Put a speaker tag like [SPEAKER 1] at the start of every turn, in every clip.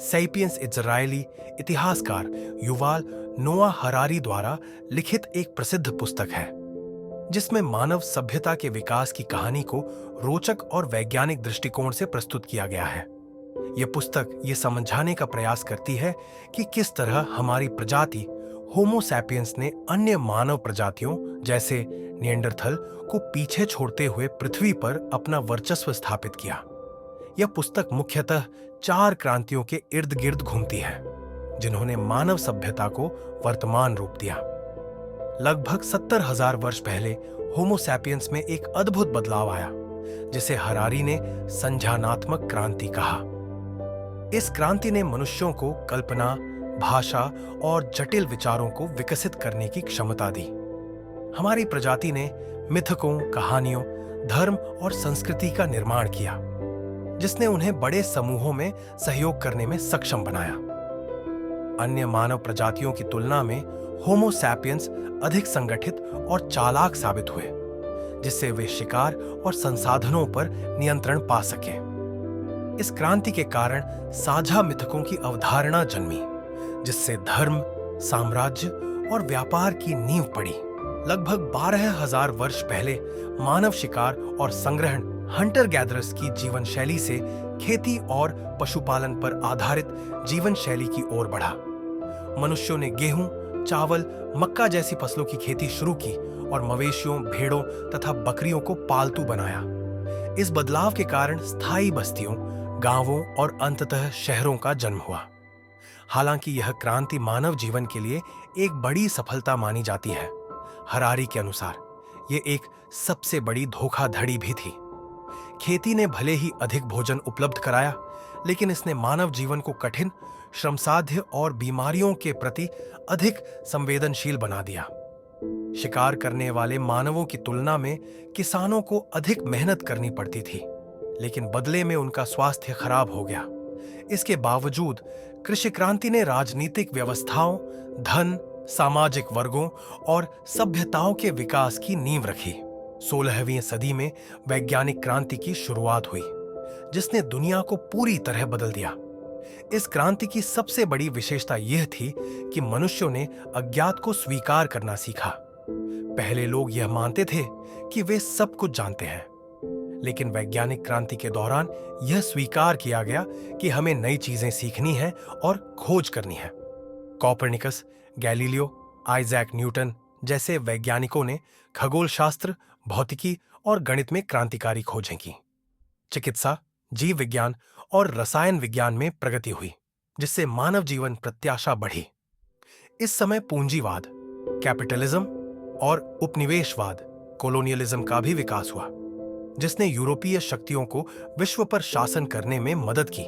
[SPEAKER 1] Sapiens Israeli इतिहासकार Yuval नोआ Harari द्वारा लिखित एक प्रसिद्ध पुस्तक है, जिसमें मानव सभ्यता के विकास की कहानी को रोचक और वैज्ञानिक दृष्टिकोण से प्रस्तुत किया गया है। यह पुस्तक ये समझाने का प्रयास करती है कि किस तरह हमारी प्रजाति होमो सैपियंस ने अन्य मानव प्रजातियों जैसे निएंडरथल को पीछे छोड़ते हुए पृथ्वी पर अपना वर्चस्व स्थापित किया। यह पुस्तक मुख्यतः 4 क्रांतियों के इर्द गिर्द घूमती है, जिन्होंने मानव सभ्यता को वर्तमान रूप दिया। लगभग 70,000 वर्ष पहले होमो सैपियंस में एक अद्भुत बदलाव आया, जिसे हरारी ने संज्ञानात्मक क्रांति कहा। इस क्रांति ने मनुष्यों को कल्पना, भाषा और जटिल विचारों को विकसित करने की क्षमता दी। हमारी प्रजाति ने मिथकों, कहानियों, धर्म और संस्कृति का निर्माण किया, जिसने उन्हें बड़े समूहों में सहयोग करने में सक्षम बनाया। अन्य मानव प्रजातियों की तुलना में होमो सैपियंस अधिक संगठित और चालाक साबित हुए, जिससे वे शिकार और संसाधनों पर नियंत्रण पा सके। इस क्रांति के कारण साझा मिथकों की अवधारणा जन्मी, जिससे धर्म, साम्राज्य और व्यापार की नींव पड़ी। लगभग 12,000 वर्ष पहले मानव शिकार और संग्रहण हंटर गैदरर्स की जीवन शैली से खेती और पशुपालन पर आधारित जीवन शैली की ओर बढ़ा। मनुष्यों ने गेहूं, चावल, मक्का जैसी फसलों की खेती शुरू की और मवेशियों, भेड़ों तथा बकरियों को पालतू बनाया। इस बदलाव के कारण स्थायी बस्तियों, गांवों और अंततः शहरों का जन्म हुआ। हालांकि यह क्रांति मानव जीवन के लिए एक बड़ी सफलता मानी जाती है, हरारी के अनुसार यह एक सबसे बड़ी धोखाधड़ी भी थी। खेती ने भले ही अधिक भोजन उपलब्ध कराया, लेकिन इसने मानव जीवन को कठिन, श्रमसाध्य और बीमारियों के प्रति अधिक संवेदनशील बना दिया। शिकार करने वाले मानवों की तुलना में किसानों को अधिक मेहनत करनी पड़ती थी, लेकिन बदले में उनका स्वास्थ्य खराब हो गया। इसके बावजूद कृषि क्रांति ने राजनीतिक व्यवस्थाओं, धन, सामाजिक वर्गों और सभ्यताओं के विकास की नींव रखी। 16वीं सदी में वैज्ञानिक क्रांति की शुरुआत हुई, जिसने दुनिया को पूरी तरह बदल दिया। इस क्रांति की सबसे बड़ी विशेषता यह थी कि मनुष्यों ने अज्ञात को स्वीकार करना सीखा। पहले लोग यह मानते थे कि वे सब कुछ जानते हैं, लेकिन वैज्ञानिक क्रांति के दौरान यह स्वीकार किया गया कि हमें नई चीजें सीखनी है और खोज करनी है। कोपरनिकस, गैलीलियो, आइजैक न्यूटन जैसे वैज्ञानिकों ने खगोलशास्त्र, भौतिकी और गणित में क्रांतिकारी खोजें की। चिकित्सा, जीव विज्ञान और रसायन विज्ञान में प्रगति हुई, जिससे मानव जीवन प्रत्याशा बढ़ी। इस समय पूंजीवाद, कैपिटलिज्म और उपनिवेशवाद, कोलोनियलिज्म का भी विकास हुआ, जिसने यूरोपीय शक्तियों को विश्व पर शासन करने में मदद की।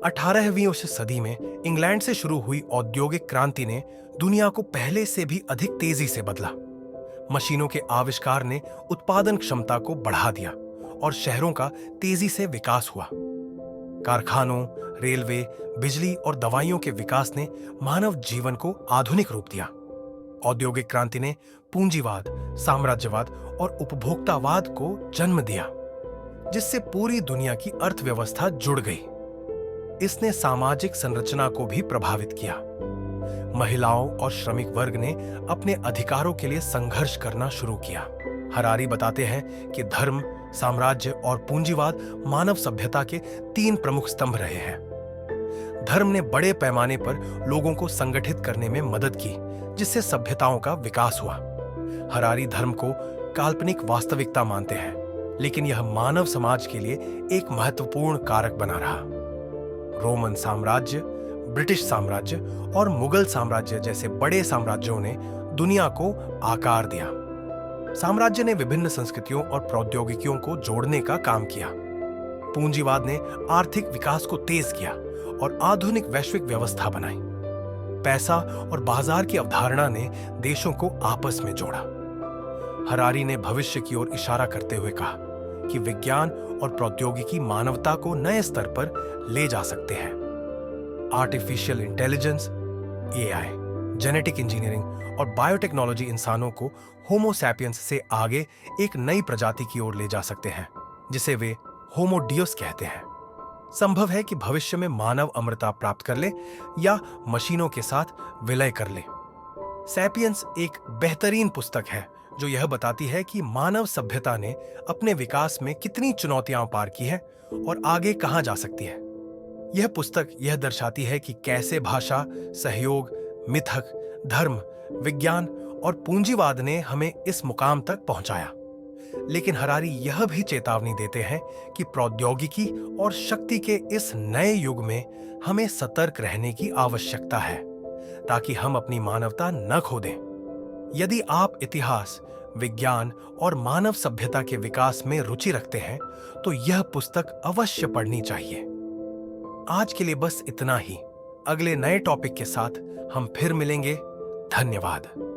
[SPEAKER 1] 18वीं सदी में इंग्लैंड से शुरू हुई औद्योगिक क्रांति ने दुनिया को पहले से भी अधिक तेजी से बदला। मशीनों के आविष्कार ने उत्पादन क्षमता को बढ़ा दिया और शहरों का तेजी से विकास हुआ। कारखानों, रेलवे, बिजली और दवाइयों के विकास ने मानव जीवन को आधुनिक रूप दिया। औद्योगिक क्रांति ने पूंजीवाद, साम्राज्यवाद और उपभोक्तावाद को जन्म दिया, जिससे पूरी दुनिया की अर्थव्यवस्था जुड़ गई। इसने सामाजिक संरचना को भी प्रभावित किया। महिलाओं और श्रमिक वर्ग ने अपने अधिकारों के लिए संघर्ष करना शुरू किया। हरारी बताते हैं कि धर्म, साम्राज्य और पूंजीवाद मानव सभ्यता के 3 प्रमुख स्तंभ रहे हैं। धर्म ने बड़े पैमाने पर लोगों को संगठित करने में मदद की, जिससे सभ्यताओं का विकास हुआ। हरारी धर्म को काल्पनिक वास्तविकता मानते हैं, लेकिन यह मानव समाज के लिए एक महत्वपूर्ण कारक बना रहा। रोमन साम्राज्य, ब्रिटिश साम्राज्य और मुगल साम्राज्य जैसे बड़े साम्राज्यों ने दुनिया को आकार दिया। साम्राज्य ने विभिन्न संस्कृतियों और प्रौद्योगिकियों को जोड़ने का काम किया। पूंजीवाद ने आर्थिक विकास को तेज किया और आधुनिक वैश्विक व्यवस्था बनाई। पैसा और बाजार की अवधारणा ने देशों को आपस में जोड़ा। हरारी ने भविष्य की ओर इशारा करते हुए कहा कि विज्ञान और प्रौद्योगिकी मानवता को नए स्तर पर ले जा सकते हैं। Artificial intelligence, AI, genetic engineering और बायोटेक्नोलॉजी इंसानों को होमो सैपियंस से आगे एक नई प्रजाति की ओर ले जा सकते हैं, जिसे वे होमो डियोस कहते हैं। संभव है कि भविष्य में मानव अमरता प्राप्त कर ले या मशीनों के साथ विलय कर ले। सैपियंस एक बेहतरीन पुस्तक है जो यह बताती है कि मानव सभ्यता ने अपने विकास में कितनी चुनौतियां पार की हैं और आगे कहां जा सकती है। यह पुस्तक यह दर्शाती है कि कैसे भाषा, सहयोग, मिथक, धर्म, विज्ञान और पूंजीवाद ने हमें इस मुकाम तक पहुंचाया। लेकिन हरारी यह भी चेतावनी देते हैं कि प्रौद्योगिकी और शक्ति के इस नए युग में हमें सतर्क रहने की आवश्यकता है ताकि हम अपनी मानवता न खो दें। यदि आप इतिहास, विज्ञान और मानव सभ्यता के विकास में रुचि रखते हैं तो यह पुस्तक अवश्य पढ़नी चाहिए। आज के लिए बस इतना ही। अगले नए टॉपिक के साथ हम फिर मिलेंगे। धन्यवाद।